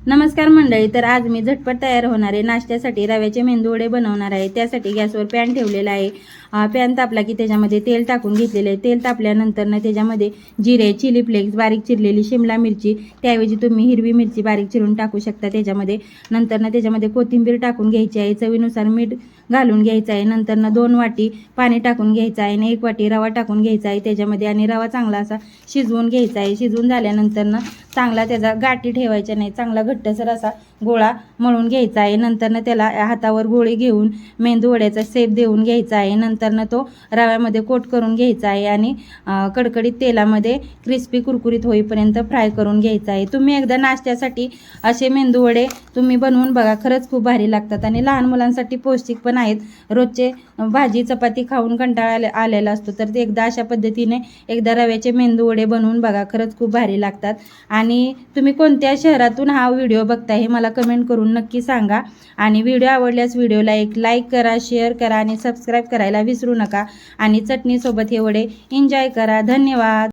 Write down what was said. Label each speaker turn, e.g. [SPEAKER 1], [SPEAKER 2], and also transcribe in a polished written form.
[SPEAKER 1] नमस्कार मंडळी, तर आज मी झटपट तयार होणारे नाश्त्यासाठी रव्याचे मेंदू वडे बनवणार आहे। त्यासाठी गॅसवर पॅन ठेवलेला आहे। पॅन तापला की त्याच्यामध्ये तेल टाकून घेतलेले आहे। तेल तापल्यानंतर त्याच्यामध्ये जिरे, चिली फ्लेक्स, बारीक चिरलेली शिमला मिरची, त्याऐवजी तुम्ही हिरवी मिरची बारीक चिरून टाकू शकता त्याच्यामध्ये। नंतर त्याच्यामध्ये कोथिंबीर टाकून घ्यायची आहे, चवीनुसार मीठ घालून घ्यायचं आहे। नंतर 2 वाटी पाणी टाकून घ्यायचं आहे आणि 1 वाटी रवा टाकून घ्यायचा आहे त्याच्यामध्ये, आणि रवा चांगला असा शिजवून घ्यायचा आहे। शिजवून झाल्यानंतर चांगला त्याचा गाठी ठेवायच्या नाही, चांगला घट्टसर असा गोळा मळून घ्यायचा आहे। नंतर त्याला हातावर गोळी घेऊन मेंदू वड्याचा शेप देऊन घ्यायचा आहे। नंतर तो रव्यामध्ये कोट करून घ्यायचा आहे आणि कडकडीत तेलामध्ये क्रिस्पी कुरकुरीत होईपर्यंत फ्राय करून घ्यायचा आहे। तुम्ही एकदा नाश्त्यासाठी असे मेंदू वडे तुम्ही बनवून बघा, खरंच खूप भारी लागतात आणि लहान मुलांसाठी पौष्टिक पण आहेत। रोजचे भाजी चपाती खाऊन कंटाळा आलेला असतो, तर ते एकदा अशा पद्धतीने एकदा रव्याचे मेंदू वडे बनवून बघा, खरंच खूप भारी लागतात। आणि तुम्ही कोणत्या शहरातून हा व्हिडिओ बघताय हे मला कमेंट करून नक्की सांगा। आणि व्हिडिओ आवडल्यास व्हिडिओला एक लाईक करा, शेअर करा आणि सबस्क्राईब करायला विसरू नका। आणि चटणीसोबत हे वडे एन्जॉय करा। धन्यवाद।